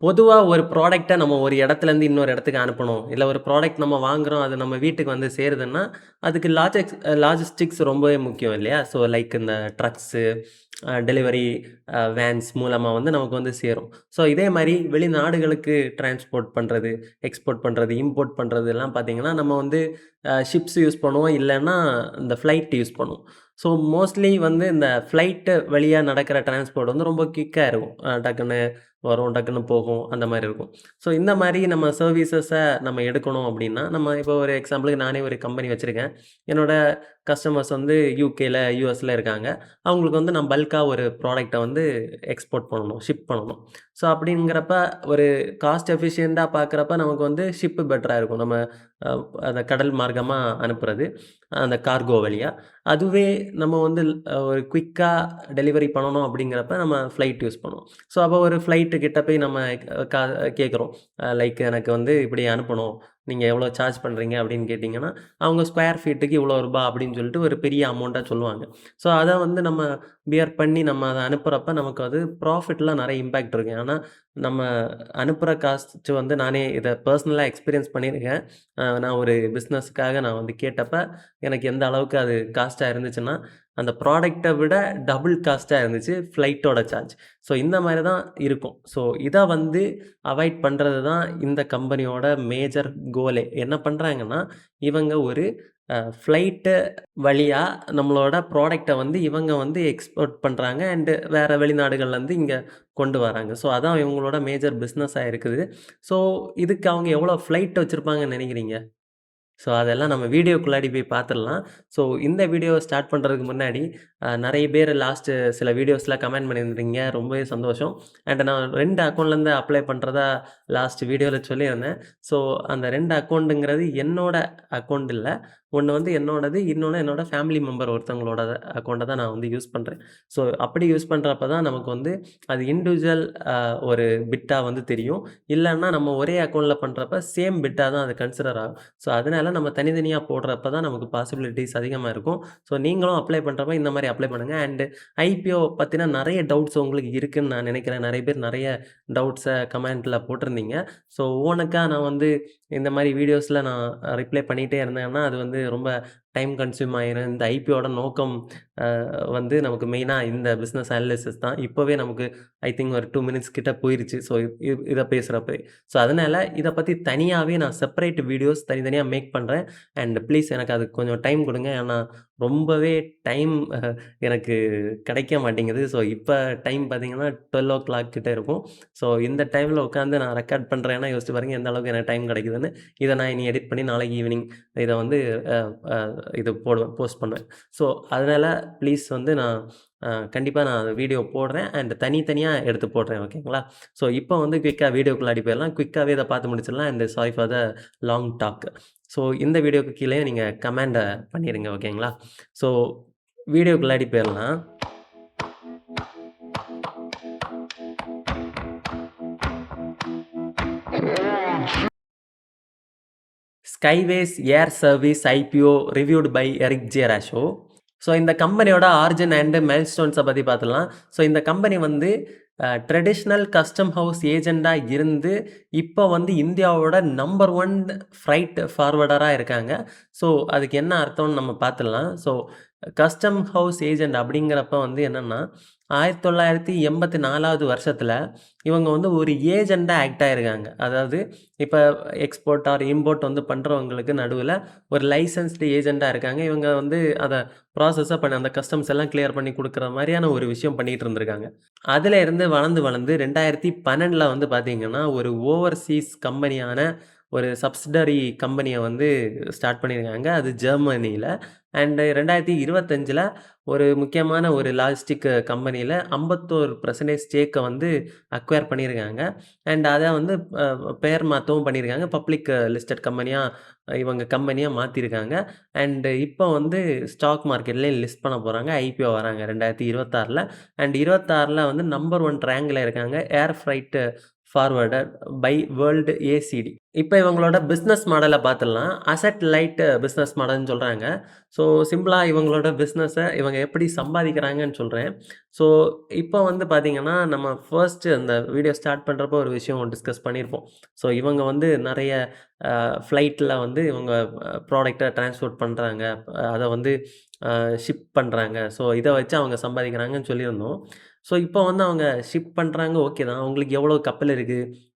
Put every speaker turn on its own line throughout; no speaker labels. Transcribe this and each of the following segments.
பொதுவா ஒரு ப்ராடக்ட்ட நம்ம ஒரு இடத்துலேருந்து இன்னொரு இடத்துக்கு அனுப்பணும். இல்ல ஒரு ப்ராடக்ட் நம்ம வாங்குறோம். அது நம்ம வீட்டுக்கு வந்து சேருதுன்னா, அதுக்கு லாஜிஸ்டிக்ஸ் ரொம்பவே முக்கியம் இல்லையா? ஸோ லைக் இந்த ட்ரக்ஸு, டெலிவரி வேன்ஸ் மூலமா வந்து நமக்கு வந்து சேரும். ஸோ இதே மாரி வெளிநாடுகளுக்கு டிரான்ஸ்போர்ட் பண்றது, எக்ஸ்போர்ட் பண்றது, இம்போர்ட் பண்றதுலாம் பார்த்தீங்கன்னா, நம்ம வந்து ஷிப்ஸ் யூஸ் பண்ணுவோம். இல்லன்னா இந்த ஃப்ளைட் யூஸ் பண்ணுவோம். ஸோ மோஸ்ட்லி வந்து இந்த ஃப்ளைட்டு வழியா நடக்கிற டிரான்ஸ்போர்ட் வந்து ரொம்ப குயிக்கா இருக்கும். டக்குன்னு வரும், டக்குன்னு போகும். அந்த மாரி இருக்கும். ஸோ இந்த மாரி நம்ம சர்வீசஸ நம்ம எடுக்கணும் அப்டின்னா, நம்ம இப்போ ஒரு எக்ஸாம்பிளுக்கு நானே ஒரு கம்பெனி வச்சிருக்கேன். என்னோட கஸ்டமர்ஸ் வந்து யுகேல, யுஎஸ்ல இருக்காங்க. அவங்களுக்கு வந்து நான் பல்க்கா ஒரு ப்ராடக்ட்ட வந்து எக்ஸ்போர்ட் பண்ணணும், ஷிப் பண்ணணும். ஸோ அப்டிங்கிறப்ப ஒரு காஸ்ட் எஃபிஷியன்ட்டா பார்க்குறப்ப நமக்கு வந்து ஷிப் பெட்டரா இருக்கும். நம்ம அ அந்த கடல் மார்க்கமா அனுப்புறது, அந்த கார்கோ வழியா. அதுவே நம்ம வந்து ஒரு குயிக்கா டெலிவரி பண்ணணும் அப்டிங்கிறப்ப நம்ம ஃப்ளைட் யூஸ் பண்ணுவோம். ஸோ அப்போ ஒரு ஃப்ளைட்டு கிட்ட போய் நம்ம க கேட்குறோம். லைக் எனக்கு வந்து இப்படி அனுப்பணும். நீங்க எவ்வளோ சார்ஜ் பண்றீங்க அப்படின்னு கேட்டீங்கன்னா, அவங்க ஸ்கொயர் ஃபீட்டுக்கு இவ்வளோ ரூபா அப்படின்னு சொல்லிட்டு ஒரு பெரிய அமௌண்ட்டா சொல்லுவாங்க. ஸோ அத வந்து நம்ம பியர் பண்ணி நம்ம அத அனுப்புறப்ப நமக்கு அது ப்ராஃபிட்லாம் நெறைய இம்பாக்ட் இருக்கு. ஆனா, நம்ம அனுப்புற காஸ்ட் வந்து நானே இத பெர்சனலா எக்ஸ்பீரியன்ஸ் பண்ணியிருக்கேன். நான் ஒரு பிசினஸ்க்காக நான் வந்து கேட்டப்ப, எனக்கு எந்த அளவுக்கு அது காஸ்ட்டா இருந்துச்சுன்னா, அந்த ப்ராடக்ட்ட விட டபுள் காஸ்ட்டா இருந்துச்சு ஃப்ளைட்டோட சார்ஜ். ஸோ இந்த மாரி தான் இருக்கும். ஸோ இத வந்து அவாய்ட் பண்றது தான் இந்த கம்பெனியோட மேஜர் கோலே. என்ன பண்றாங்கன்னா, இவங்க ஒரு ஃப்ளைட்டு வழியா நம்மளோட ப்ராடக்ட்ட வந்து இவங்க வந்து எக்ஸ்போர்ட் பண்றாங்க அண்ட் வேற வெளிநாடுகள்லேருந்து இங்க கொண்டு வராங்க. ஸோ அதான் இவங்களோட மேஜர் பிசினஸா இருக்குது. ஸோ இதுக்கு அவங்க எவ்வளோ ஃப்ளைட் வச்சிருப்பாங்கன்னு நெனைக்கிறீங்க? ஸோ அதெல்லாம் நம்ம வீடியோக்குள்ளாடி போய் பார்த்துடலாம். ஸோ இந்த வீடியோவ ஸ்டார்ட் பண்றதுக்கு முன்னாடி, நெறைய பேர் லாஸ்ட்டு சில வீடியோஸ்ல கமெண்ட் பண்ணியிருந்தீங்க. ரொம்பவே சந்தோஷம். அண்ட் நான் 2 அக்கவுண்ட்லேருந்து அப்ளை பண்றதா லாஸ்ட் வீடியோல சொல்லியிருந்தேன். ஸோ அந்த 2 அக்கவுண்டுங்கிறது என்னோட அக்கவுண்ட் இல்ல. ஒண்ணு வந்து என்னோடது, இன்னொன்னு என்னோட ஃபேமிலி மெம்பர் ஒருத்தவங்களோட அக்கவுண்ட்ட தான் நான் வந்து யூஸ் பண்றேன். ஸோ அப்படி யூஸ் பண்றப்ப தான் நமக்கு வந்து அது இண்டிவிஜுவல் ஒரு பிட்டா வந்து தெரியும். இல்லன்னா நம்ம ஒரே அக்கவுண்ட்ல பண்றப்ப சேம் பிட்டா தான் அது கன்சிடர் ஆகும். ஸோ, அதனால நம்ம தனித்தனியா போடுறப்ப தான் நமக்கு பாசிபிலிட்டீஸ் அதிகமா இருக்கும். ஸோ, நீங்களும் அப்ளை பண்றப்ப இந்த மாரி அப்ளை பண்ணுங்க. அண்ட் ஐபிஓ பத்தின நெறைய டவுட்ஸ் உங்களுக்கு இருக்குன்னு நான் நெனைக்கிறேன். நெறைய பேர் நெறைய டவுட்ஸ கமெண்ட்ல போட்டிருந்தீங்க. ஸோ, ஒவ்வொன்னுக்கா நான் வந்து இந்த மாரி வீடியோஸ்ல நான் ரிப்ளை பண்ணிட்டே இருந்தேன்னா, அது வந்து ரொம்ப டைம் கன்சியூம் ஆயிரும். இந்த ஐபிஓட நோக்கம் அ வந்து நமக்கு மெயினா இந்த பிசினஸ் அனாலிசிஸ் தான். இப்பவே நமக்கு ஐ திங்க் ஒரு 2 மினிட்ஸ் கிட்ட போயிருச்சு. ஸோ, இத பேசுறப்பயே. ஸோ, அதனால இத பத்தி தனியாவே நான் செப்பரேட் வீடியோஸ் தனித்தனியா மேக் பண்றேன். அண்ட் ப்ளீஸ் எனக்கு அதுக்கு கொஞ்சம் டைம் குடுங்க. ஏன்னா, ரொம்பவே டைம் எனக்கு கிடைக்க மாட்டேங்குது. ஸோ, இப்ப டைம் பார்த்தீங்கன்னா 12:00 கிட்ட இருக்கும். ஸோ, இந்த டைம்ல உட்காந்து நான் ரெக்கார்ட் பண்றேன்னா, யோசிச்சு பாருங்க எந்த அளவுக்கு எனக்கு டைம் கிடைக்குதுன்னு. இத நான் இனி எடிட் பண்ணி நாளைக்கு ஈவினிங் இத வந்து அ அ இது போடுவேன், போஸ்ட் பண்ணுவேன். ஸோ, அதனால ப்ளீஸ் வந்து நான் கண்டிப்பா நான் வீடியோ போடுறேன். அண்ட் தனித்தனியா எடுத்து போடுறேன். ஓகேங்களா? ஸோ, இப்போ வந்து குயிக்கா வீடியோக்குள்ளாடி போயிரலாம். குயிக்காவே இத பார்த்து முடிச்சிடலாம். And sorry for the long talk. So, இந்த வீடியோக்கு கீழயே நீங்க கமெண்ட்ட பண்ணிருங்க. ஓகேங்களா? ஸோ, வீடியோக்குள்ளாடி போயிரலாம். Skyways air service IPO reviewed by Eric J Rasho. So இந்த கம்பெனியோட ஆரிஜின் அண்ட் மைல்ஸ்டோன்ஸ பத்தி பார்த்துடலாம். ஸோ இந்த கம்பெனி வந்து ட்ரெடிஷ்னல் கஸ்டம் ஹவுஸ் ஏஜென்ட்டா இருந்து, இப்போ வந்து இந்தியாவோட நம்பர் 1 ஃப்ரைட் ஃபார்வர்டரா இருக்காங்க. ஸோ அதுக்கு என்ன அர்த்தம்னு நம்ம பார்த்துடலாம். ஸோ கஸ்டம் ஹவுஸ் ஏஜென்ட் அப்படிங்கிறப்ப வந்து என்னன்னா, 1984வது வருஷத்துல இவங்க வந்து ஒரு ஏஜென்ட்டா ஆக்ட் ஆயிருக்காங்க. அதாவது இப்ப எக்ஸ்போர்ட் ஆர் இம்போர்ட் வந்து பண்றவங்களுக்கு நடுவுல ஒரு லைசென்ஸ்டு ஏஜென்ட்டா இருக்காங்க. இவங்க வந்து அத ப்ராசஸா பண்ண அந்த கஸ்டம்ஸ் எல்லாம் கிளியர் பண்ணி குடுக்குற மாரியான ஒரு விஷயம் பண்ணிட்டு இருந்திருக்காங்க. அதுல இருந்து வளர்ந்து, வளர்ந்து 2012ல வந்து பார்த்தீங்கன்னா, ஒரு ஓவர்சீஸ் கம்பெனியான ஒரு சப்சிடரி கம்பெனிய வந்து ஸ்டார்ட் பண்ணியிருக்காங்க. அது ஜெர்மனில. அண்ட் 2025ல ஒரு முக்கியமான ஒரு லாஜிஸ்டிக் கம்பெனில 51% ஸ்டேக்க வந்து அக்வயர் பண்ணியிருக்காங்க. அண்ட் அத வந்து பெயர் மாத்தவும் பண்ணியிருக்காங்க. பப்ளிக் லிஸ்டட் கம்பெனியா இவங்க கம்பெனியா மாத்தியிருக்காங்க. அண்ட் இப்போ வந்து ஸ்டாக் மார்க்கெட்லயும் லிஸ்ட் பண்ண போறாங்க. ஐபிஓ வராங்க 2026ல. அண்ட் 26ல வந்து நம்பர் 1 ரேங்க்ல இருக்காங்க. Air freight forwarded by world ACT. இப்ப இவங்களோட பிசினஸ் மாடல பார்த்துடலாம். அசெட் லைட் பிசினஸ் மாடல்ன்னு சொல்றாங்க. ஸோ சிம்பிளா இவங்களோட பிசினஸ இவங்க எப்படி சம்பாதிக்கிறாங்கன்னு சொல்றேன். ஸோ இப்போ வந்து பார்த்தீங்கன்னா, நம்ம ஃபர்ஸ்ட் அந்த வீடியோ ஸ்டார்ட் பண்றப்போ ஒரு விஷயம் டிஸ்கஸ் பண்ணியிருப்போம். ஸோ இவங்க வந்து நெறைய ஃப்ளைட்ல வந்து இவங்க ப்ராடக்ட்ட டிரான்ஸ்போர்ட் பண்றாங்க. அத வந்து ஷிப் பண்றாங்க. ஸோ இத வச்சு அவங்க சம்பாதிக்கிறாங்கன்னு சொல்லியிருந்தோம். ஸோ இப்போ வந்து அவங்க ஷிப் பண்றாங்க ஓகே தான். உங்களுக்கு எவ்வளோ கப்பல் இருக்கு?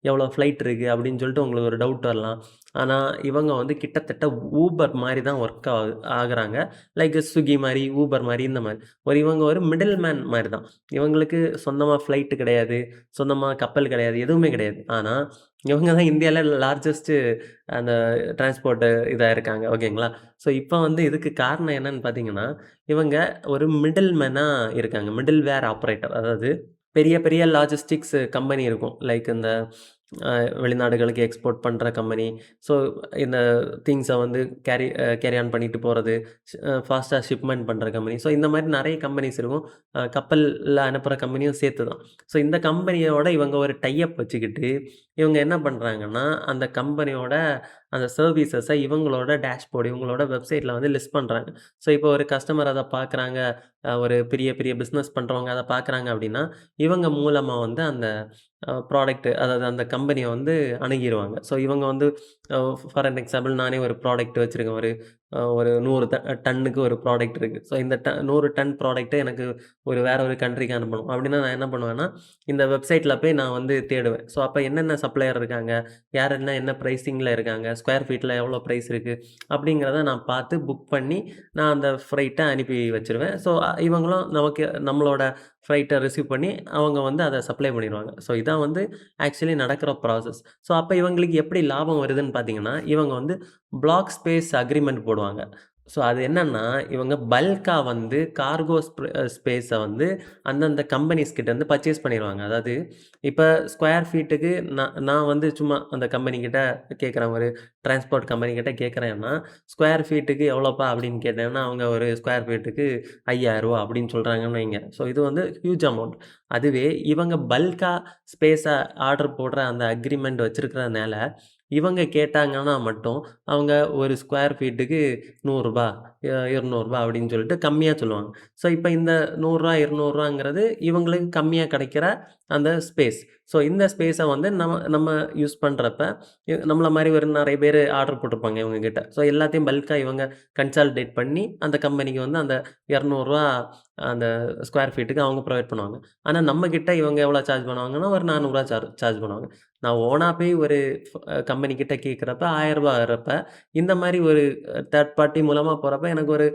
எவ்வளோ ஃப்ளைட் இருக்கு? அப்படின்னு சொல்லிட்டு உங்களுக்கு ஒரு டவுட் வரலாம். ஆனா, இவங்க வந்து கிட்டத்தட்ட ஊபர் மாரி தான் ஒர்க் ஆகுறாங்க. லைக் ஸ்விக்கி மாரி, ஊபர் மாரி இந்த மாரி. இவங்க ஒரு மிடில் மேன் மாரி தான். இவங்களுக்கு சொந்தமா ஃப்ளைட் கிடையாது. சொந்தமா கப்பல் கிடையாது. எதுவுமே கிடையாது. ஆனா, இவங்க தான் இந்தியால லார்ஜஸ்ட் அந்த டிரான்ஸ்போர்ட் இதா இருக்காங்க. ஓகேங்களா? ஸோ இப்ப வந்து இதுக்கு காரணம் என்னன்னு பார்த்தீங்கன்னா, இவங்க ஒரு மிடில் மேனா இருக்காங்க. மிடில் வேர் ஆப்பரேட்டர். அதாவது பெரிய பெரிய லாஜிஸ்டிக்ஸ் கம்பெனி இருக்கும். லைக் இந்த அ வெளிநாடுகளுக்கு எக்ஸ்போர்ட் பண்ற கம்பெனி. ஸோ இந்த திங்ஸ வந்து கேரி ஆன் பண்ணிட்டு போறது, ஃபாஸ்ட்டா ஷிப்மெண்ட் பண்ற கம்பெனி. ஸோ இந்த மாரி நெறைய கம்பெனிஸ் இருக்கும். கப்பல்ல அனுப்புற கம்பெனியும் சேர்த்து தான். ஸோ இந்த கம்பெனியோட இவங்க ஒரு டை அப் வச்சுக்கிட்டு, இவங்க என்ன பண்றாங்கன்னா, அந்த கம்பெனியோட அந்த சர்வீசஸ இவங்களோட டேஷ்போர்ட், இவங்களோட வெப்சைட்ல வந்து லிஸ்ட் பண்றாங்க. ஸோ இப்போ ஒரு கஸ்டமர் அத பார்க்குறாங்க. ஒரு பெரிய பெரிய பிசினஸ் பண்றவங்க அத பார்க்குறாங்க அப்டின்னா, இவங்க மூலமா வந்து அந்த ப்ராடக்ட் அதாவது அந்த கம்பெனிய வந்து அணுகிருவாங்க. ஸோ இவங்க வந்து அ ஃபார் அன் எக்ஸாம்பிள் நானே ஒரு ப்ராடக்ட் வச்சிருக்கேன். ஒரு 100 டன்னுக்கு ஒரு ப்ராடக்ட் இருக்கு. ஸோ இந்த 100 டன் ப்ராடக்ட்ட எனக்கு வேற ஒரு கண்ட்ரிக்கு அனுப்பணும். அப்டின்னா நான் என்ன பண்ணுவேன்னா, இந்த வெப்சைட்ல போய் நான் வந்து தேடுவேன். ஸோ அப்ப என்னென்ன சப்ளையர் இருக்காங்க? யார் என்ன பிரைசிங்ல இருக்காங்க? ஸ்கொயர் ஃபீட்ல எவ்வளோ பிரைஸ் இருக்கு? அப்படிங்கிறத நான் பார்த்து புக் பண்ணி, நான் அந்த ஃப்ரைட்ட அனுப்பி வச்சுருவேன். ஸோ இவங்களும் நம்மளோட ஃப்ரைட்ட ரிசீவ் பண்ணி, அவங்க வந்து அத சப்ளை பண்ணிருவாங்க. ஸோ இதான் வந்து ஆக்சுவலி நடக்கிற ப்ராசஸ். ஸோ அப்ப இவங்களுக்கு எப்படி லாபம் வருதுன்னு பார்த்தீங்கன்னா, இவங்க வந்து பிளாக் ஸ்பேஸ் அக்ரீமெண்ட் போடுவாங்க. ஸோ அது என்னன்னா, இவங்க பல்க்கா வந்து கார்கோ ஸ்பேஸ வந்து அந்தந்த கம்பெனிஸ் கிட்டேருந்து பர்ச்சேஸ் பண்ணிருவாங்க. அதாவது இப்ப ஸ்கொயர் ஃபீட்டுக்கு நான் வந்து சும்மா அந்த கம்பெனி கிட்ட கேட்குறேன். ஒரு டிரான்ஸ்போர்ட் கம்பெனி கிட்ட கேட்குறேன்னா, "ஸ்கொயர் ஃபீட்டுக்கு எவ்வளோப்பா?" அப்படின்னு கேட்டேன்னா, அவங்க ஒரு ஸ்கொயர் ஃபீட்டுக்கு ரூ. 5000 அப்படின்னு சொல்றாங்கன்னு வைங்க. ஸோ இது வந்து ஹியூஜ் அமௌண்ட். அதுவே இவங்க பல்க்கா ஸ்பேஸ ஆர்டர் போடுற அந்த அக்ரீமெண்ட் வச்சிருக்கிறதுனால, இவங்க கேட்டாங்கன்னா மட்டும், அவங்க ஒரு ஸ்கொயர் ஃபீட்டுக்கு ரூ. 100 ரூ. 200 அப்படின்னு சொல்லிட்டு கம்மியா சொல்லுவாங்க. ஸோ இப்ப இந்த ரூ. 100 ரூ. 200ங்கிறது இவங்களுக்கு கம்மியா கிடைக்கிற அந்த ஸ்பேஸ். ஸோ இந்த ஸ்பேஸ வந்து நம்ம நம்ம யூஸ் பண்றப்ப, நம்மள மாரி ஒரு நெறைய பேரு ஆர்டர் போட்டிருப்பாங்க இவங்க கிட்ட. ஸோ எல்லாத்தையும் பல்க்கா இவங்க கன்சாலிடேட் பண்ணி, அந்த கம்பெனிக்கு வந்து அந்த ரூ. 200 அந்த ஸ்கொயர் ஃபீட்டுக்கு அவங்க புரொவைட் பண்ணுவாங்க. ஆனா நம்ம கிட்ட இவங்க எவ்வளோ சார்ஜ் பண்ணுவாங்கன்னா, ஒரு ரூ. 400 சார்ஜ் பண்ணுவாங்க. நான் ஓனா போய் ஒரு கம்பெனி கிட்ட கேட்கிறப்ப ரூ. 1000 வர்றப்ப, இந்த மாரி ஒரு தேர்ட் பார்ட்டி மூலமா போறப்ப எனக்கு ஒரு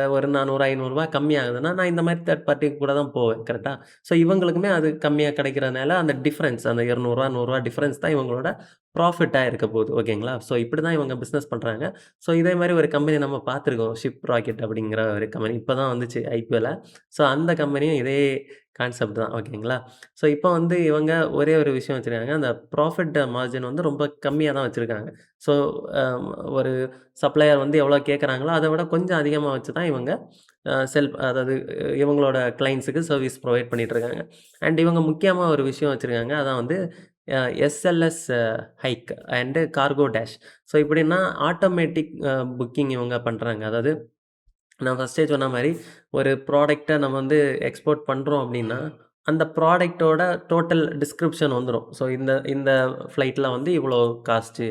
400, ரூ. 500 கம்மியாகுதுன்னா, நான் இந்த மாரி தேர்ட் பார்ட்டி கூட தான் போவேன். கரெக்ட்டா? ஸோ இவங்களுக்குமே அது கம்மியா கிடைக்கிறனால, அந்த டிஃபரன்ஸ் அந்த ரூ. 200 ரூ. 100 டிஃபரன்ஸ் தான் இவங்களோட ப்ராஃபிட்டா இருக்க போகுது. ஓகேங்களா? ஸோ இப்படி தான் இவங்க பிசினஸ் பண்றாங்க. ஸோ இதே மாரி ஒரு கம்பெனி நம்ம பார்த்துருக்கோம். ஷிப் ராக்கெட் அப்படிங்கிற ஒரு கம்பெனி. இப்ப தான் வந்துச்சு ஐபிஓல. ஸோ அந்த கம்பெனியும் இதே கான்செப்ட் தான். ஓகேங்களா? ஸோ இப்ப வந்து இவங்க ஒரே ஒரு விஷயம் வச்சிருக்காங்க. அந்த ப்ராஃபிட் மார்ஜின் வந்து ரொம்ப கம்மியா தான் வச்சிருக்காங்க. ஸோ அ ஒரு சப்ளையர் வந்து எவ்வளோ கேட்கறாங்களோ, அத விட கொஞ்சம் அதிகமா வச்சு தான் இவங்க அதாவது இவங்களோட கிளையண்ட்ஸுக்கு சர்வீஸ் புரொவைட் பண்ணிட்டு இருக்காங்க. அண்ட் இவங்க முக்கியமா ஒரு விஷயம் வச்சிருக்காங்க. அதான் வந்து SLS hike and cargo dash. So எப்படின்னா ஆட்டோமேட்டிக் புக்கிங் இவங்க பண்றாங்க. அதாவது நான் ஃபர்ஸ்ட்டே சொன்ன மாரி, ஒரு ப்ராடக்ட்ட நம்ம வந்து எக்ஸ்போர்ட் பண்றோம் அப்டின்னா, அந்த ப்ராடக்ட்டோட டோட்டல் டிஸ்கிரிப்ஷன் வந்துரும். ஸோ இந்த இந்த ஃப்ளைட்ல வந்து இவ்வளோ காஸ்ட்டு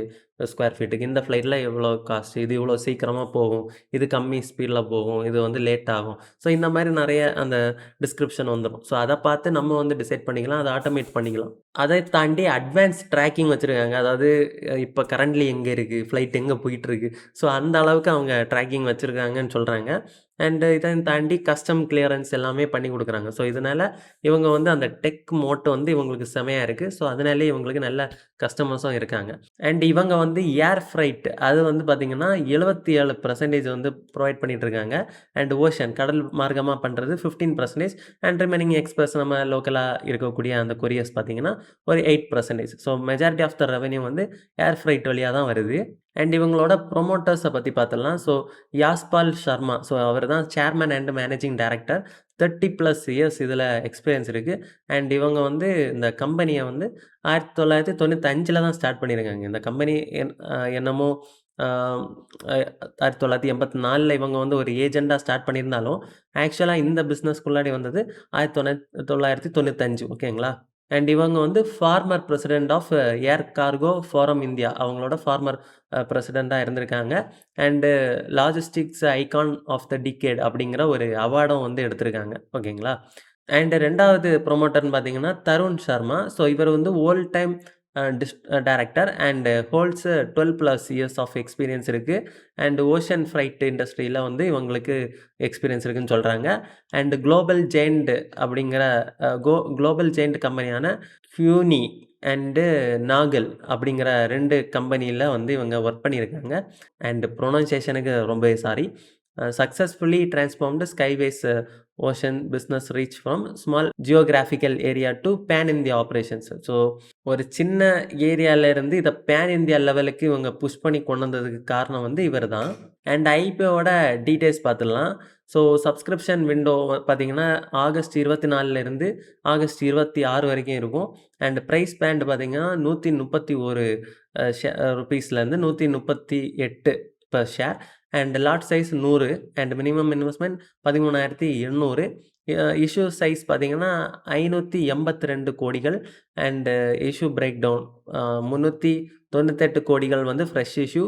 ஸ்கொயர் ஃபீட்டுக்கு. இந்த ஃப்ளைட்ல இவ்வளோ காஸ்ட். இது இவ்வளோ சீக்கிரமா போகும். இது கம்மி ஸ்பீட்ல போகும். இது வந்து லேட் ஆகும். ஸோ இந்த மாரி நெறைய அந்த டிஸ்கிரிப்ஷன் வந்துரும். ஸோ அத பார்த்து நம்ம வந்து டிசைட் பண்ணிக்கலாம். அத ஆட்டோமேட் பண்ணிக்கலாம். அதை தாண்டி அட்வான்ஸ் ட்ராக்கிங் வச்சிருக்காங்க. அதாவது இப்ப கரண்ட்லி எங்க இருக்கு? ஃப்ளைட் எங்க போயிட்டுருக்கு? ஸோ அந்த அளவுக்கு அவங்க ட்ராக்கிங் வச்சிருக்காங்கன்னு சொல்றாங்க. அண்ட் இதையும் தாண்டி கஸ்டம் கிளியரன்ஸ் எல்லாமே பண்ணி குடுக்குறாங்க. ஸோ இதனால இவங்க வந்து அந்த டெக் மோட் வந்து இவங்களுக்கு செமையா இருக்கு. ஸோ அதனாலேயே இவங்களுக்கு நல்ல கஸ்டமர்ஸும் இருக்காங்க. அண்ட் இவங்க வந்து ஏர் ஃப்ரைட் அது வந்து பார்த்தீங்கன்னா, 77% வந்து புரொவைட் பண்ணிட்டு இருக்காங்க. அண்ட் ஓஷன் கடல் மார்க்கமா பண்றது 15% அண்ட் ரிமைனிங் எக்ஸ்பிரஸ் நம்ம லோக்கலா இருக்கக்கூடிய அந்த கொரியர்ஸ் பார்த்தீங்கன்னா, ஒரு 8%. So majority of the revenue வந்து ஏர் ஃப்ரைட் வழியா தான் வருது. அண்ட் இவங்களோட ப்ரொமோட்டர்ஸை பற்றி பார்த்துடலாம். ஸோ யாஸ்பால் சர்மா, ஸோ அவர் தான் chairman and managing director. 30+ years இதில் எக்ஸ்பீரியன்ஸ் இருக்குது. அண்ட் இவங்க வந்து இந்த கம்பெனியை வந்து 1995 தான் ஸ்டார்ட் பண்ணியிருக்காங்க. இந்த கம்பெனி என்னமோ 1984 இவங்க வந்து ஒரு ஏஜெண்டாக ஸ்டார்ட் பண்ணியிருந்தாலும் ஆக்சுவலாக இந்த பிஸ்னஸ்க்குள்ளாடி வந்தது 1995. ஓகேங்களா? அண்ட் இவங்க வந்து former president of air cargo forum India, அவங்களோட ஃபார்மர் பிரசிடெண்ட்டாக இருந்திருக்காங்க. And logistics icon of the decade அப்படிங்கிற ஒரு அவார்டும் வந்து எடுத்திருக்காங்க. ஓகேங்களா? அண்ட் 2வது ப்ரொமோட்டர்னு பார்த்தீங்கன்னா தருண் சர்மா. ஸோ இவர் வந்து old time director and holds 12+ years of experience இருக்குது. அண்ட் ஓஷன் ஃப்ரைட் இண்டஸ்ட்ரியில் வந்து இவங்களுக்கு எக்ஸ்பீரியன்ஸ் இருக்குதுன்னு சொல்கிறாங்க. அண்ட் குளோபல் ஜெயண்ட் அப்படிங்கிற குளோபல் ஜெயண்ட் கம்பெனியான ஃபியூனி அண்டு நாகல் அப்படிங்கிற 2 கம்பெனியில் வந்து இவங்க ஒர்க் பண்ணியிருக்காங்க. அண்ட் ப்ரொனன்சியேஷனுக்கு ரொம்பவே sorry. Successfully transformed Skyways ocean business reach from small geographical area to pan India operations. So ஒரு சின்ன ஏரியாவிலேருந்து இதை பேன் இந்தியா லெவலுக்கு இவங்க புஷ் பண்ணி கொண்டு வந்ததுக்கு காரணம் வந்து இவர் தான். அண்ட் ஐபிஓட டீட்டெயில்ஸ் பார்த்துடலாம். ஸோ சப்ஸ்கிரிப்ஷன் விண்டோ பார்த்தீங்கன்னா ஆகஸ்ட் 24 ஆகஸ்ட் 26 வரைக்கும் இருக்கும். அண்ட் ப்ரைஸ் பேண்ட் பார்த்தீங்கன்னா 131 ருபீஸ்லேருந்து 138 per share. And lot size 100 and minimum investment 13,800. Issue size பார்த்தீங்கன்னா 582 கோடிகள். அண்டு இஷ்யூ பிரேக் டவுன் 398 கோடிகள் வந்து fresh issue.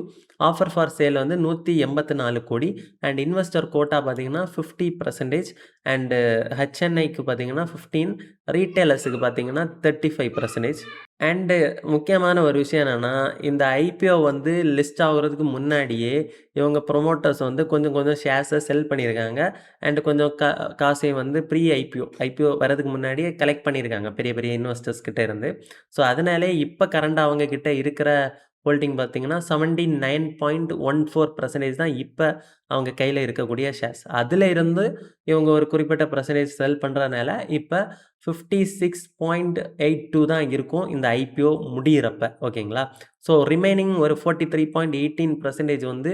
Offer for sale வந்து 184 கோடி. அண்ட் இன்வெஸ்டர் கோட்டா பார்த்தீங்கன்னா 50%. அண்டு ஹெச்என்ஐக்கு பார்த்தீங்கன்னா 15, ரீட்டைலர்ஸுக்கு பார்த்தீங்கன்னா 35%. அண்டு முக்கியமான ஒரு விஷயம் என்னென்னா, இந்த ஐபிஓ வந்து லிஸ்ட் ஆகுறதுக்கு முன்னாடியே இவங்க ப்ரொமோட்டர்ஸ் வந்து கொஞ்சம் கொஞ்சம் ஷேர்ஸை செல் பண்ணியிருக்காங்க. அண்டு கொஞ்சம் காசையும் வந்து ப்ரீ ஐபிஓ வரதுக்கு முன்னாடியே கலெக்ட் பண்ணியிருக்காங்க பெரிய பெரிய இன்வெஸ்டர்ஸ் கிட்ட இருந்து. ஸோ அதனாலே இப்போ கரண்டாக அவங்க கிட்ட இருக்கிற ஹோல்டிங் பார்த்தீங்கன்னா 79.14% தான் இப்போ அவங்க கையில் இருக்கக்கூடிய ஷேர்ஸ். அதில் இருந்து இவங்க ஒரு குறிப்பிட்ட பர்சன்டேஜ் செல் பண்ணுறதுனால இப்போ 56.82 தான் இருக்கும் இந்த ஐபிஓ முடிகிறப்ப. ஓகேங்களா? ஸோ ரிமைனிங் ஒரு 43.18% வந்து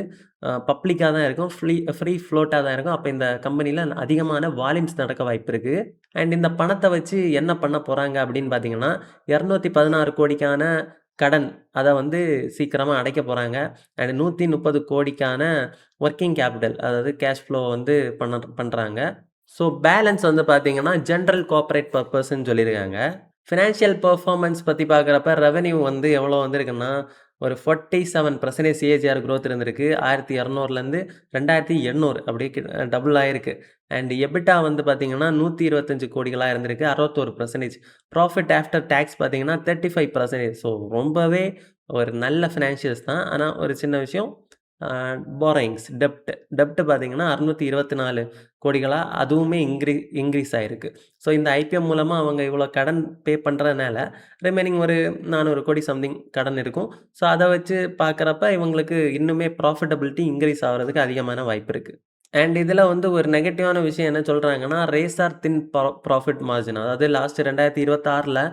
பப்ளிக்காக தான் இருக்கும், ஃப்ரீ ஃப்ளோட்டாக தான் இருக்கும். அப்போ இந்த கம்பெனியில் அதிகமான வால்யூம்ஸ் நடக்க வாய்ப்பு இருக்குது. அண்ட் இந்த பணத்தை வச்சு என்ன பண்ண போகிறாங்க அப்படின்னு பார்த்தீங்கன்னா 216 கோடிக்கான கடன் அதை வந்து சீக்கிரமாக அடைக்க போகிறாங்க. அண்ட் 130 கோடிக்கான ஒர்க்கிங் கேபிட்டல், அதாவது கேஷ் ஃப்ளோ வந்து பண்ணுறாங்க. ஸோ பேலன்ஸ் வந்து பார்த்தீங்கன்னா ஜென்ரல் கார்ப்பரேட் பர்பஸ்ன்னு சொல்லியிருக்காங்க. ஃபினான்ஷியல் பெர்ஃபார்மன்ஸ் பற்றி பார்க்குறப்ப ரெவென்யூ வந்து எவ்வளோ வந்திருக்குன்னா ஒரு 47% சிஏஜிஆர் க்ரோத் இருந்திருக்கு. 1200லேருந்து 2800 அப்படியே டபுள் ஆகிருக்கு. அண்ட் எபிட்டா வந்து பார்த்தீங்கன்னா 125 கோடிகளாக இருந்திருக்கு, 61%. ப்ராஃபிட் ஆஃப்டர் டேக்ஸ் பார்த்தீங்கன்னா 35%. ஸோ ரொம்பவே ஒரு நல்ல ஃபினான்ஷியல்ஸ் தான். ஆனால் ஒரு சின்ன விஷயம், பாரோயிங்ஸ் டெப்ட் பார்த்தீங்கன்னா 624 கோடிகளாக அதுவுமே இன்க்ரீஸ் ஆகிருக்கு. ஸோ இந்த ஐபிஓ மூலமாக அவங்க இவ்வளோ கடன் பே பண்ணுறதுனால ரிமைனிங் ஒரு 400 கோடி சம்திங் கடன் இருக்கும். ஸோ அதை வச்சு பார்க்குறப்ப இவங்களுக்கு இன்னுமே ப்ராஃபிட்டபிலிட்டி இன்க்ரீஸ் ஆகிறதுக்கு அதிகமான வாய்ப்பு இருக்குது. அண்ட் இதில் வந்து ஒரு நெகட்டிவான விஷயம் என்ன சொல்கிறாங்கன்னா, ரேசார் தின் ப்ராஃபிட் மார்ஜின், அதாவது லாஸ்ட் 2026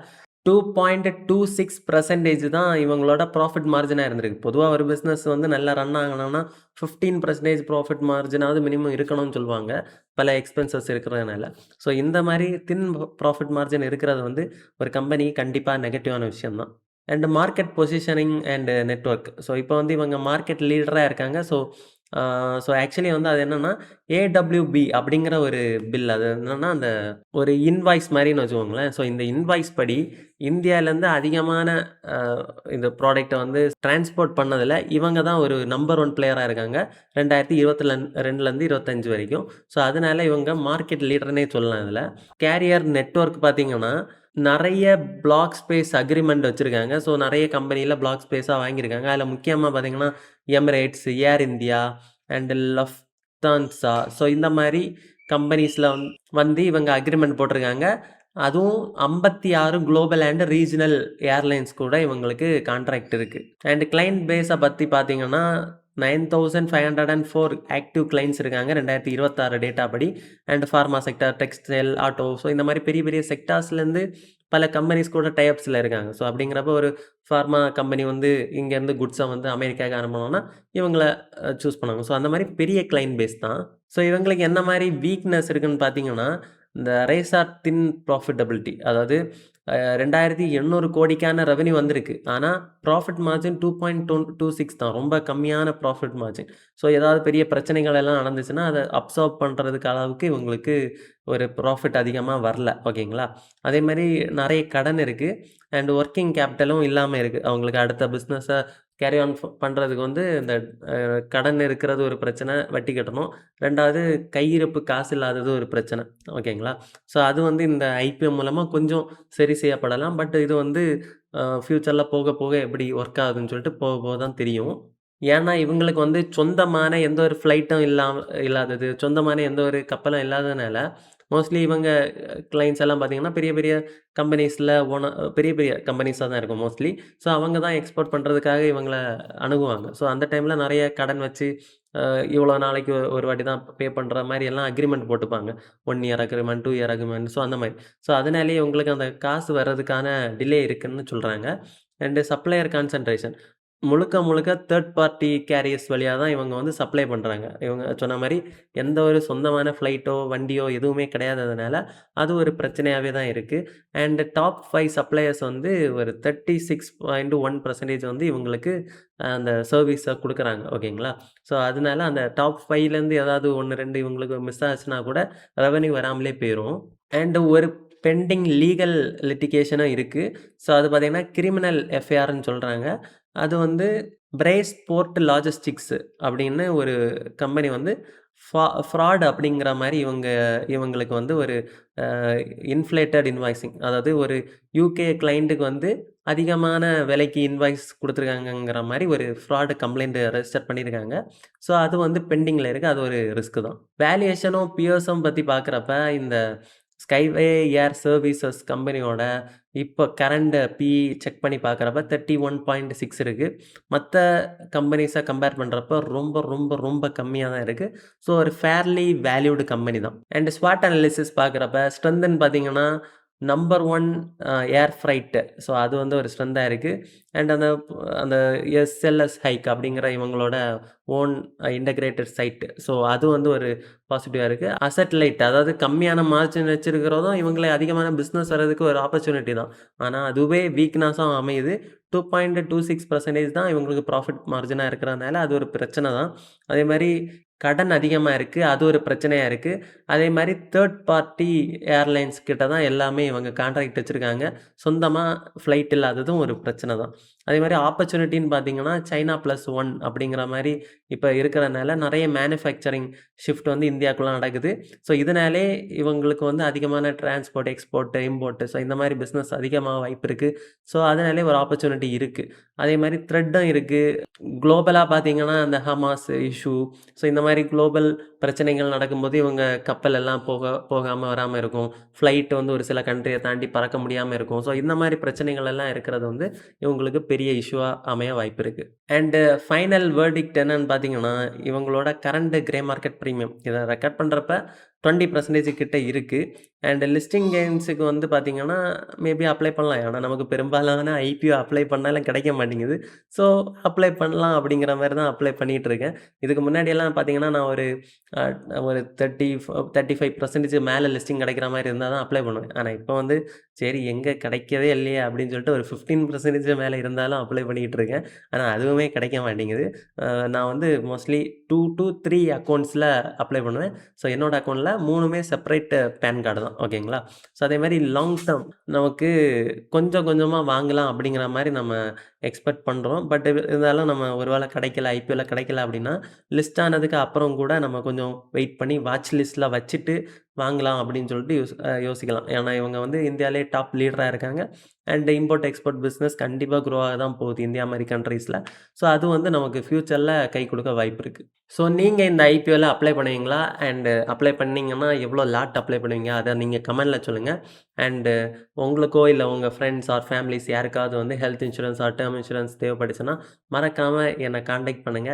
2.26% தான் இவங்களோட ப்ராஃபிட் மார்ஜினாக இருந்திருக்கு. பொதுவாக ஒரு பிஸ்னஸ் வந்து நல்லா ரன் ஆகணும்னா 15% ப்ராஃபிட் மார்ஜினாவது மினிமம் இருக்கணும்னு சொல்லுவாங்க, பல எக்ஸ்பென்சஸ் இருக்கிறதுனால. ஸோ இந்த மாதிரி தின் ப்ராஃபிட் மார்ஜின் இருக்கிறது வந்து ஒரு கம்பெனி கண்டிப்பாக நெகட்டிவான விஷயம்தான். And market positioning and network. So இப்போ வந்து இவங்க மார்க்கெட் லீடராக இருக்காங்க. ஸோ ஆக்சுவலி வந்து அது என்னென்னா ஏடபிள்யூபி அப்படிங்கிற ஒரு பில். அது என்னென்னா அந்த ஒரு இன்வாய்ஸ் மாதிரின்னு வச்சுக்கோங்களேன். ஸோ இந்த இன்வாய்ஸ் படி இந்தியாவிலேருந்து அதிகமான இந்த ப்ராடக்டை வந்து டிரான்ஸ்போர்ட் பண்ணதில் இவங்க தான் ஒரு நம்பர் 1 பிளேயராக இருக்காங்க 2022லேருந்து 25 வரைக்கும். ஸோ அதனால இவங்க மார்க்கெட் லீடர்னே சொல்லலாம். இதில் கேரியர் நெட்வொர்க் பார்த்தீங்கன்னா நிறைய பிளாக் ஸ்பேஸ் அக்ரிமெண்ட் வச்சுருக்காங்க. ஸோ நிறைய கம்பெனியில் பிளாக் ஸ்பேஸாக வாங்கியிருக்காங்க. அதில் முக்கியமாக பார்த்தீங்கன்னா Emirates, Air India and Lufthansa, so இந்த மாதிரி கம்பெனிஸில் வந்து இவங்க அக்ரிமெண்ட் போட்டிருக்காங்க. அதுவும் 56 குளோபல் அண்ட் ரீஜனல் ஏர்லைன்ஸ் கூட இவங்களுக்கு கான்ட்ராக்ட் இருக்குது. அண்ட் கிளைண்ட் பேஸை பற்றி பார்த்தீங்கன்னா 9504 ஆக்டிவ் கிளைண்ட்ஸ் இருக்காங்க 2026 டேட்டா படி. And pharma sector, textile, auto, so இந்த மாதிரி பெரிய பெரிய செக்டார்ஸ்லேருந்து பல கம்பெனிஸ் கூட டை அப்ஸ்ல இருக்காங்க. ஸோ அப்படிங்கிறப்போ ஒரு ஃபார்மா கம்பெனி வந்து இங்கேருந்து குட்ஸ வந்து அமெரிக்காவுக்கு அனுப்பணும்னா, இவங்கள சூஸ் பண்ணுவாங்க. ஸோ அந்த மாரி பெரிய கிளையன்ட் பேஸ் தான். ஸோ இவங்களுக்கு என்ன மாரி வீக்னஸ் இருக்குன்னு பார்த்தீங்கன்னா, இந்த ரைஸ் ஆர் தின் ப்ராஃபிட்டபிலிட்டி. அதாவது 2,800 கோடிக்கான ரெவென்யூ வந்திருக்கு. ஆனா, ப்ராஃபிட் மார்ஜின் 2.26 தான். ரொம்ப கம்மியான ப்ராஃபிட் மார்ஜின். ஸோ ஏதாவது பெரிய பிரச்சனைகள் எல்லாம் நடந்துச்சுன்னா, அத அப்சார்ப் பண்றதுக்கு அளவுக்கு இவங்களுக்கு ஒரு ப்ராஃபிட் அதிகமா வரல. ஓகேங்களா? அதேமாரி நெறைய கடன் இருக்கு. அண்ட் ஒர்க்கிங் கேப்பிட்டலும் இல்லாம இருக்கு. அவங்களுக்கு அடுத்த பிசினஸ கேரி ஆன் பண்றதுக்கு வந்து இந்த கடன் இருக்கிறது ஒரு பிரச்சனை, வட்டி கட்டணும். 2வது கையிருப்பு காசு இல்லாதது ஒரு பிரச்சனை. ஓகேங்களா? ஸோ அது வந்து இந்த ஐபிஓ மூலமா கொஞ்சம் சரி செய்யப்படலாம். பட் இது வந்து ஃபியூச்சர்ல போக போக எப்படி ஒர்க் ஆகுதுன்னு சொல்லிட்டு போக போக தான் தெரியும். ஏன்னா, இவங்களுக்கு வந்து சொந்தமான எந்த ஒரு ஃப்ளைட்டும் இல்லாதது, சொந்தமான எந்த ஒரு கப்பலும் இல்லாததுனால, மோஸ்ட்லி இவங்க கிளையண்ட்ஸ் எல்லாம் பார்த்தீங்கன்னா, பெரிய பெரிய கம்பெனிஸ்ல பெரிய பெரிய கம்பெனிஸா தான் இருக்கும் மோஸ்ட்லி. ஸோ அவங்க தான் எக்ஸ்போர்ட் பண்றதுக்காக இவங்கள அணுகுவாங்க. ஸோ அந்த டைம்ல நெறைய கடன் வச்சு, இவ்வளோ நாளைக்கு ஒரு வாட்டி தான் பே பண்ற மாரி எல்லாம் அக்ரீமெண்ட் போட்டுப்பாங்க. 1 year agreement, 2 year agreement so அந்த மாரி. ஸோ அதனாலேயே உங்களுக்கு அந்த காசு வர்றதுக்கான டிலே இருக்குன்னு சொல்றாங்க. And supplier concentration. முழுக்க முழுக்க தேர்ட் பார்ட்டி கேரியர்ஸ் வழியா தான் இவங்க வந்து சப்ளை பண்றாங்க. இவங்க சொன்ன மாரி எந்த ஒரு சொந்தமான ஃப்ளைட்டோ, வண்டியோ எதுவுமே கிடையாததுனால, அது ஒரு பிரச்சனையாவே தான் இருக்கு. அண்ட் டாப் 5 சப்ளையர்ஸ் வந்து ஒரு 36.1% வந்து இவங்களுக்கு அந்த சர்வீஸ குடுக்குறாங்க. ஓகேங்களா? ஸோ அதனால அந்த டாப் 5லேருந்து ஏதாவது 1, 2 இவங்களுக்கு மிஸ் ஆச்சுனா கூட ரெவென்யூ வராமலே போயிரும். அண்ட் ஒரு பெண்டிங் லீகல் லிட்டிகேஷனும் இருக்கு. ஸோ அது பார்த்தீங்கன்னா, கிரிமினல் எஃப்ஐஆர்ன்னு சொல்றாங்க. அது வந்து பிரைஸ் போர்ட் லாஜிஸ்டிக்ஸ் அப்படின்னு ஒரு கம்பெனி வந்து ஃப்ராட் அப்படிங்கிற மாரி இவங்களுக்கு வந்து ஒரு அ இன்ஃப்ளேட்டட் இன்வாய்சிங் அதாவது ஒரு யுகே கிளையன்ட்டுக்கு வந்து அதிகமான விலைக்கு இன்வாய்ஸ் குடுத்துருக்காங்கங்கிற மாரி ஒரு ஃப்ராட் கம்ப்ளைண்ட் ரெஜிஸ்டர் பண்ணியிருக்காங்க. ஸோ அது வந்து பெண்டிங்ல இருக்கு. அது ஒரு ரிஸ்க் தான். வேல்யூவேஷனும், பியர்ஸும் பத்தி பார்க்குறப்ப இந்த ஸ்கைவே ஏர் சர்வீசஸ் கம்பெனியோட இப்ப கரண்ட் பிஇ செக் பண்ணி பார்க்குறப்ப 31.6 இருக்கு. மத்த கம்பெனிஸ கம்பேர் பண்றப்ப ரொம்ப, ரொம்ப, ரொம்ப கம்மியா தான் இருக்கு. ஸோ ஒரு ஃபேர்லி வேல்யூடு கம்பெனி தான். அண்ட் ஸ்வாட் அனாலிசிஸ் பார்க்குறப்ப ஸ்ட்ரென்த்ன்னு பார்த்தீங்கன்னா, நம்பர் 1 ஏர் ஃப்ரைட். ஸோ அது வந்து ஒரு ஸ்ட்ரென்த்தா இருக்கு. அண்ட் அந்த அந்த எஸ்எல்எஸ் ஹைக் அப்படிங்கிற இவங்களோட ஓன் இன்டகிரேட்டட் சைட். ஸோ அது வந்து ஒரு பாசிட்டிவா இருக்கு. அசெட் லைட் அதாவது கம்மியான மார்ஜின் வச்சிருக்கிறதும் இவங்கள அதிகமான பிசினஸ் வர்றதுக்கு ஒரு ஆப்பர்ச்சுனிட்டி தான். ஆனா அதுவே வீக்னஸா அமையுது. 2.26% தான் இவங்களுக்கு ப்ராஃபிட் மார்ஜினா இருக்கிறதுனால அது ஒரு பிரச்சனை தான். அதேமாரி கடன் அதிகமா இருக்கு. அது ஒரு பிரச்சனையா இருக்கு. அதேமாரி தேர்ட் பார்ட்டி ஏர்லைன்ஸ் கிட்ட தான் எல்லாமே இவங்க கான்ட்ராக்ட் வச்சிருக்காங்க. சொந்தமா ஃப்ளைட் இல்லாததும் ஒரு பிரச்சனை தான். அதேமாரி ஆப்பர்ச்சுனிட்டின்னு பார்த்தீங்கன்னா, சைனா பிளஸ் ஒன் அப்படிங்கிற மாரி இப்ப இருக்கிறனால நெறைய மேனுஃபேக்சரிங் ஷிஃப்ட் வந்து இந்தியாக்குள்ள நடக்குது. ஸோ இதனாலே இவங்களுக்கு வந்து அதிகமான டிரான்ஸ்போர்ட், எக்ஸ்போர்ட், இம்போர்ட் ஸோ இந்த மாரி பிசினஸ் அதிகமாக வாய்ப்பு இருக்கு. ஸோ அதனாலே ஒரு ஆப்பர்ச்சுனிட்டி இருக்கு. அதேமாரி த்ரெட்டும் இருக்கு. குளோபலா பார்த்தீங்கன்னா, அந்த ஹமாஸ் இஷ்யூ ஸோ இந்த மாரி குளோபல் பிரச்சனைகள் நடக்கும்போது இவங்க கப்பல் எல்லாம் போகாம வராம இருக்கும். ஃப்ளைட் வந்து ஒரு சில கண்ட்ரிய தாண்டி பறக்க முடியாம இருக்கும். ஸோ இந்த மாரி பிரச்சனைகள் எல்லாம் இருக்கிறது வந்து இவங்களுக்கு பெரிய இஷ்யூவா அமைய வாய்ப்பு இருக்கு. அண்ட் ஃபைனல் வெர்டிக்ட் என்னன்னு பார்த்தீங்கன்னா, இவங்களோட கரண்ட் கிரே மார்க்கெட் பிரீமியம் இத ரெக்கார்ட் பண்றப்ப 20% கிட்ட இருக்கு. அண்ட் லிஸ்டிங் கெயின்ஸுக்கு வந்து பார்த்தீங்கன்னா, மேபி அப்ளை பண்ணலாம். ஆனா நமக்கு பெரும்பாலான ஐபிஓ அப்ளை பண்ணாலும் கிடைக்க மாட்டேங்குது. ஸோ அப்ளை பண்ணலாம் அப்படிங்கிற மாரி தான் அப்ளை பண்ணிட்டு இருக்கேன். இதுக்கு முன்னாடியெல்லாம் பார்த்தீங்கன்னா, நான் அ ஒரு 35% மேல லிஸ்டிங் கிடைக்கிற மாரி இருந்தா தான் அப்ளை பண்ணுவேன். ஆனா இப்ப வந்து சரி எங்க கிடைக்கவே இல்லையே அப்படின்னு சொல்லிட்டு ஒரு 15% மேல இருந்தாலும் அப்ளை பண்ணிக்கிட்டு இருக்கேன். ஆனா அதுவுமே கிடைக்க மாட்டேங்குது. நான் வந்து மோஸ்ட்லி 2 டூ 3 அக்கவுண்ட்ஸ்ல அப்ளை பண்ணுவேன். ஸோ என்னோட அக்கவுண்ட்ல 3மே செப்பரேட் பான் கார்டு தான். ஓகேங்களா? ஸோ அதேமாரி லாங் டெர்ம் நமக்கு கொஞ்சம் கொஞ்சமா வாங்கலாம் அப்படிங்கிற மாரி நம்ம எக்ஸ்பெக்ட் பண்றோம். பட் இருந்தாலும் நம்ம ஒரு வேள கிடைக்கல, ஐபிஓல கிடைக்கல அப்படின்னா, லிஸ்ட் ஆனதுக்கு அப்புறம் கூட நம்ம கொஞ்சம் வெயிட் பண்ணி வாட்ச் லிஸ்ட்ல வச்சுட்டு வாங்கலாம் அப்படின்னு சொல்லிட்டு யோசிக்கலாம். ஏன்னா இவங்க வந்து இந்தியாவிலேயே டாப் லீடரா இருக்காங்க. அண்ட் இம்போர்ட், எக்ஸ்போர்ட் பிசினஸ் கண்டிப்பா குரோ ஆக தான் போகுது இந்தியா மாரி கண்ட்ரீஸ்ல. ஸோ அது வந்து நமக்கு ஃபியூச்சர்ல கை குடுக்க வாய்ப்பு இருக்கு. ஸோ நீங்க இந்த ஐபிஓல அப்ளை பண்ணுவீங்களா? அண்ட் அப்ளை பண்ணீங்கன்னா எவ்வளோ லாட் அப்ளை பண்ணுவீங்க? அத நீங்க கமெண்ட்ல சொல்லுங்க. அண்ட் உங்களுக்கோ இல்ல உங்க ஃப்ரெண்ட்ஸ் ஆர் ஃபேமிலிஸ் யாருக்காவது வந்து health insurance or term insurance தேவைப்பட்டுச்சுன்னா, மறக்காம என்ன கான்டாக்ட் பண்ணுங்க.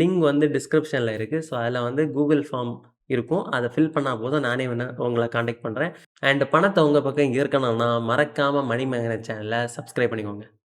லிங்க் வந்து டிஸ்கிரிப்ஷன்ல இருக்கு. ஸோ அதில வந்து கூகுள் ஃபார்ம் இருக்கும். அத ஃபில் பண்ணா போதும் நானே உங்கள கான்டாக்ட் பண்றேன். அண்ட் பணத்த உங்க பக்கம் இருக்கணும்னா, மறக்காம மணிமேகலை சேனல சப்ஸ்கிரைப் பண்ணிக்கோங்க.